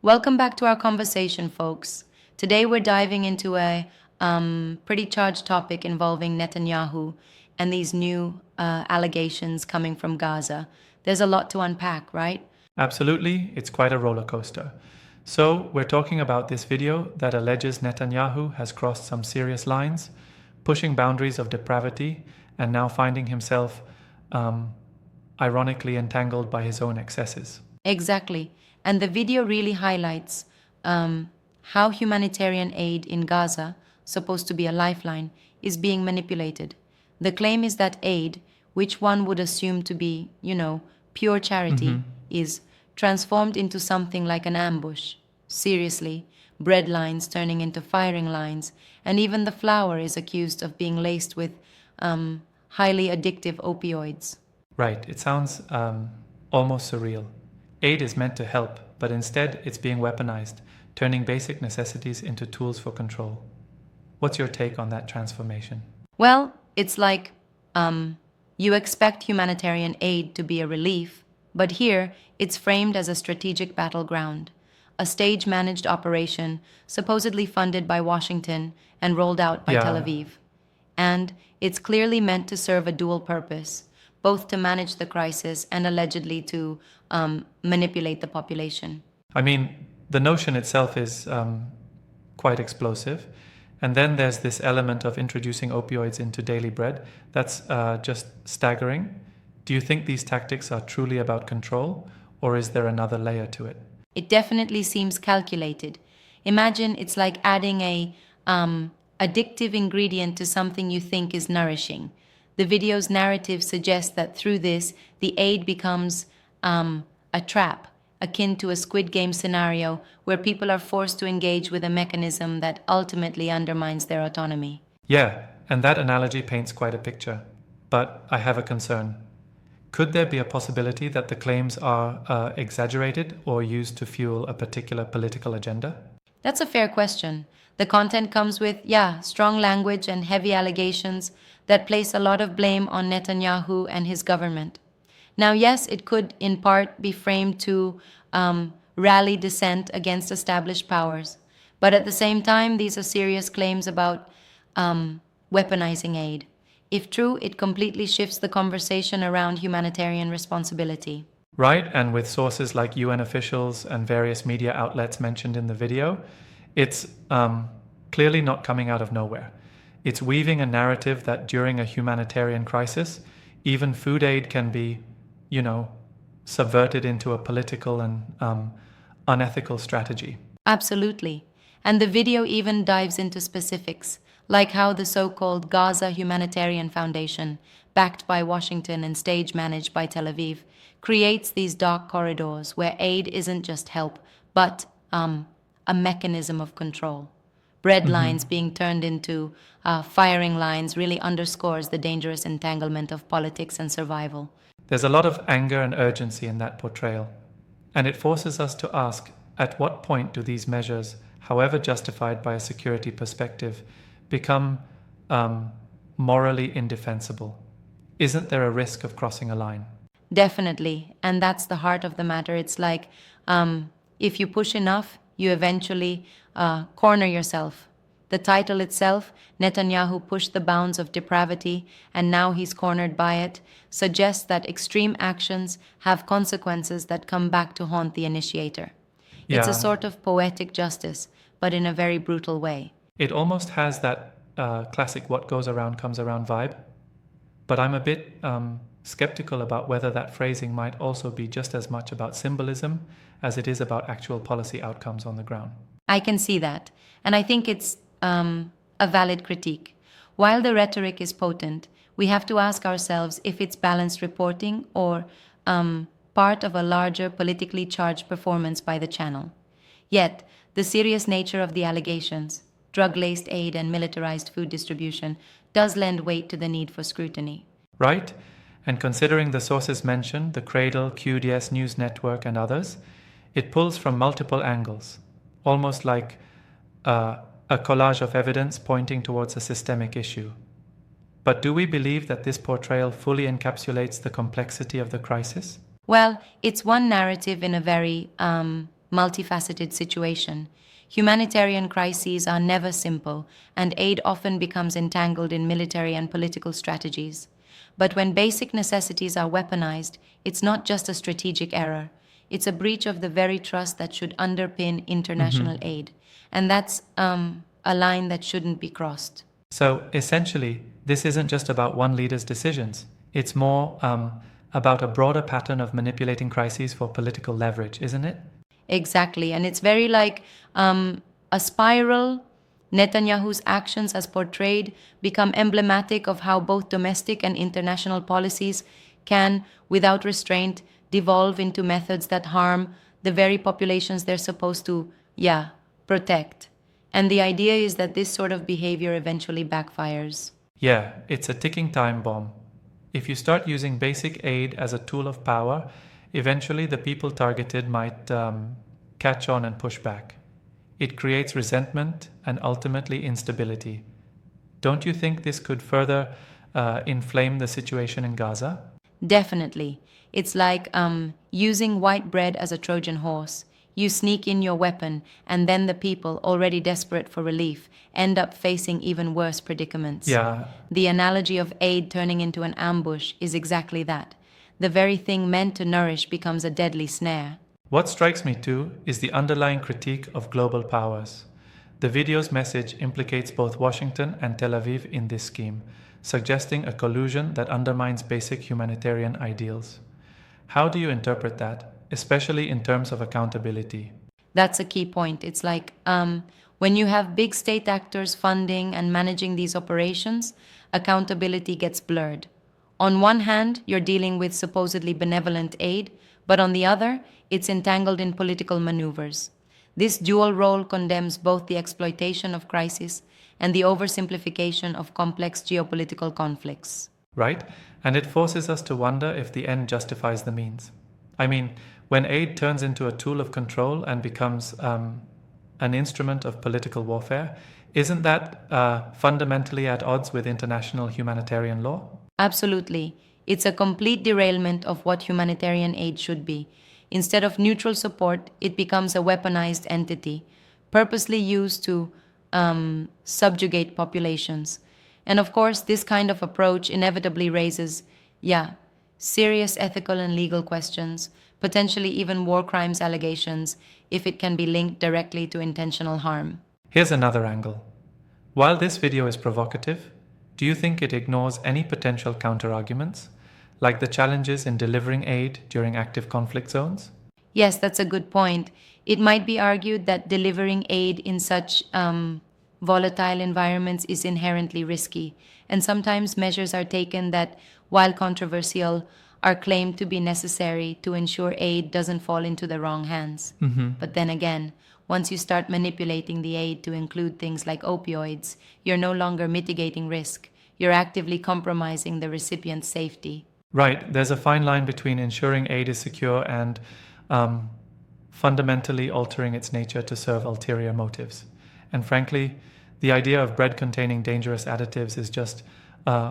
Welcome back to our conversation, folks. Today we're diving into a pretty charged topic involving Netanyahu and these new allegations coming from Gaza. There's a lot to unpack, right? Absolutely, it's quite a roller coaster. So, we're talking about this video that alleges Netanyahu has crossed some serious lines, pushing boundaries of depravity, and now finding himself ironically entangled by his own excesses. Exactly. And the video really highlights how humanitarian aid in Gaza, supposed to be a lifeline, is being manipulated. The claim is that aid, which one would assume to be, pure charity, is transformed into something like an ambush. Seriously, bread lines turning into firing lines, and even the flour is accused of being laced with highly addictive opioids. Right, it sounds almost surreal. Aid is meant to help, but instead it's being weaponized, turning basic necessities into tools for control. What's your take on that transformation? Well, it's like you expect humanitarian aid to be a relief, but here it's framed as a strategic battleground, a stage managed operation supposedly funded by Washington and rolled out by Tel Yeah, Aviv. And it's clearly meant to serve a dual purpose, both to manage the crisis and allegedly to manipulate the population. I mean, the notion itself is quite explosive. And then there's this element of introducing opioids into daily bread. That's just staggering. Do you think these tactics are truly about control, or is there another layer to it? It definitely seems calculated. Imagine it's like adding a addictive ingredient to something you think is nourishing. The video's narrative suggests that through this, the aid becomes a trap, akin to a Squid Game scenario where people are forced to engage with a mechanism that ultimately undermines their autonomy. Yeah, and that analogy paints quite a picture. But I have a concern. Could there be a possibility that the claims are exaggerated or used to fuel a particular political agenda? That's a fair question. The content comes with, strong language and heavy allegations that place a lot of blame on Netanyahu and his government. Now, yes, it could in part be framed to rally dissent against established powers, but at the same time, these are serious claims about weaponizing aid. If true, it completely shifts the conversation around humanitarian responsibility. Right, and with sources like UN officials and various media outlets mentioned in the video, it's clearly not coming out of nowhere. It's weaving a narrative that during a humanitarian crisis, even food aid can be, subverted into a political and unethical strategy. Absolutely. And the video even dives into specifics, like how the so called Gaza Humanitarian Foundation, backed by Washington and stage managed by Tel Aviv, creates these dark corridors where aid isn't just help, but a mechanism of control. Bread lines being turned into firing lines really underscores the dangerous entanglement of politics and survival. There's a lot of anger and urgency in that portrayal, and it forces us to ask at what point do these measures, however justified by a security perspective, become morally indefensible? Isn't there a risk of crossing a line? Definitely. And that's the heart of the matter. It's like if you push enough, you eventually corner yourself. The title itself, Netanyahu pushed the bounds of depravity and now he's cornered by it, suggests that extreme actions have consequences that come back to haunt the initiator. It's a Yeah, sort of poetic justice, but in a very brutal way. it almost has that classic what goes around comes around vibe, but I'm a bit skeptical about whether that phrasing might also be just as much about symbolism as it is about actual policy outcomes on the ground. I can see that, and I think it's a valid critique. While the rhetoric is potent, we have to ask ourselves if it's balanced reporting or part of a larger politically charged performance by the channel. Yet, the serious nature of the allegations, drug laced aid and militarized food distribution, does lend weight to the need for scrutiny. Right? And considering the sources mentioned, the Cradle, QDS News Network, and others, it pulls from multiple angles, almost like a collage of evidence pointing towards a systemic issue. But do we believe that this portrayal fully encapsulates the complexity of the crisis? Well, it's one narrative in a very multifaceted situation. Humanitarian crises are never simple, and aid often becomes entangled in military and political strategies. But when basic necessities are weaponized, it's not just a strategic error. It's a breach of the very trust that should underpin international aid. And that's a line that shouldn't be crossed. So essentially, this isn't just about one leader's decisions. It's more about a broader pattern of manipulating crises for political leverage, isn't it? Exactly. And it's very like a spiral. Netanyahu's actions, as portrayed, become emblematic of how both domestic and international policies can, without restraint, devolve into methods that harm the very populations they're supposed to, protect. And the idea is that this sort of behavior eventually backfires. Yeah, it's a ticking time bomb. If you start using basic aid as a tool of power, eventually the people targeted might catch on and push back. It creates resentment and ultimately instability. Don't you think this could further inflame the situation in Gaza? Definitely. It's like using white bread as a Trojan horse. You sneak in your weapon, and then the people, already desperate for relief, end up facing even worse predicaments. Yeah, The analogy of aid turning into an ambush is exactly that. The very thing meant to nourish becomes a deadly snare. what strikes me too is the underlying critique of global powers. The video's message implicates both Washington and Tel Aviv in this scheme, suggesting a collusion that undermines basic humanitarian ideals. How do you interpret that, especially in terms of accountability? That's a key point. It's like when you have big state actors funding and managing these operations, accountability gets blurred. On one hand, you're dealing with supposedly benevolent aid, but on the other, it's entangled in political maneuvers. This dual role condemns both the exploitation of crisis and the oversimplification of complex geopolitical conflicts. Right? And it forces us to wonder if the end justifies the means. I mean, when aid turns into a tool of control and becomes an instrument of political warfare, isn't that fundamentally at odds with international humanitarian law? Absolutely. It's a complete derailment of what humanitarian aid should be. Instead of neutral support, it becomes a weaponized entity, purposely used to subjugate populations. And of course, this kind of approach inevitably raises, serious ethical and legal questions, potentially even war crimes allegations, if it can be linked directly to intentional harm. Here's another angle. While this video is provocative, do you think it ignores any potential counterarguments, like the challenges in delivering aid during active conflict zones? Yes, that's a good point. It might be argued that delivering aid in such volatile environments is inherently risky, and sometimes measures are taken that, while controversial, are claimed to be necessary to ensure aid doesn't fall into the wrong hands. But then again, once you start manipulating the aid to include things like opioids, you're no longer mitigating risk. You're actively compromising the recipient's safety. Right, there's a fine line between ensuring aid is secure and fundamentally altering its nature to serve ulterior motives. And frankly, the idea of bread containing dangerous additives is just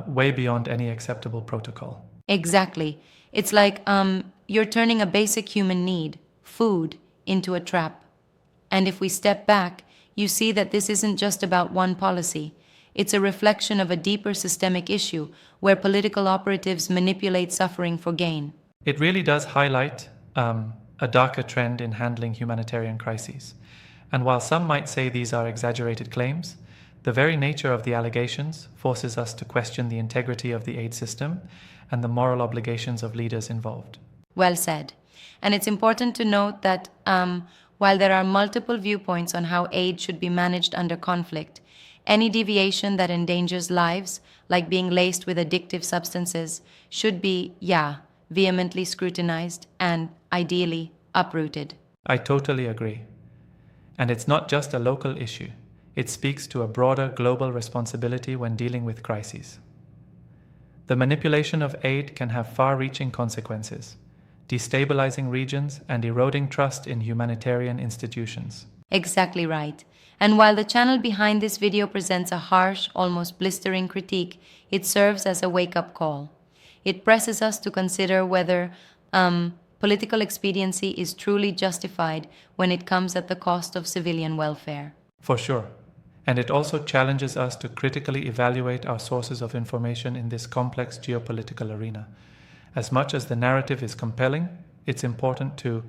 way beyond any acceptable protocol. Exactly. It's like you're turning a basic human need, food, into a trap. And if we step back, you see that this isn't just about one policy. It's a reflection of a deeper systemic issue where political operatives manipulate suffering for gain. It really does highlight a darker trend in handling humanitarian crises. And while some might say these are exaggerated claims, the very nature of the allegations forces us to question the integrity of the aid system and the moral obligations of leaders involved. Well said. And it's important to note that while there are multiple viewpoints on how aid should be managed under conflict, any deviation that endangers lives, like being laced with addictive substances, should be, vehemently scrutinized and, ideally, uprooted. I totally agree. And it's not just a local issue. It speaks to a broader global responsibility when dealing with crises. The manipulation of aid can have far-reaching consequences, destabilizing regions and eroding trust in humanitarian institutions. Exactly right. And while the channel behind this video presents a harsh, almost blistering critique, it serves as a wake-up call. It presses us to consider whether Political expediency is truly justified when it comes at the cost of civilian welfare. For sure. And it also challenges us to critically evaluate our sources of information in this complex geopolitical arena. As much as the narrative is compelling, it's important to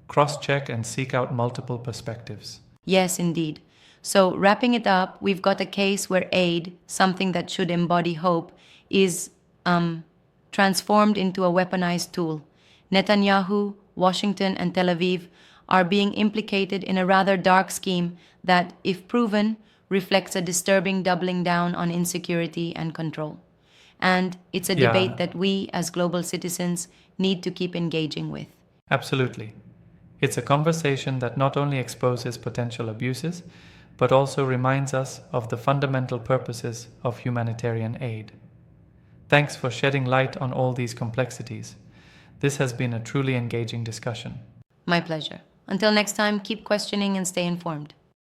cross-check and seek out multiple perspectives. Yes, indeed. So, wrapping it up, we've got a case where aid, something that should embody hope, is transformed into a weaponized tool. Netanyahu, Washington, and Tel Aviv are being implicated in a rather dark scheme that, if proven, reflects a disturbing doubling down on insecurity and control. And it's a debate that we, as global citizens, need to keep engaging with. Absolutely. It's a conversation that not only exposes potential abuses, but also reminds us of the fundamental purposes of humanitarian aid. Thanks for shedding light on all these complexities. This has been a truly engaging discussion. My pleasure. Until next time, keep questioning and stay informed.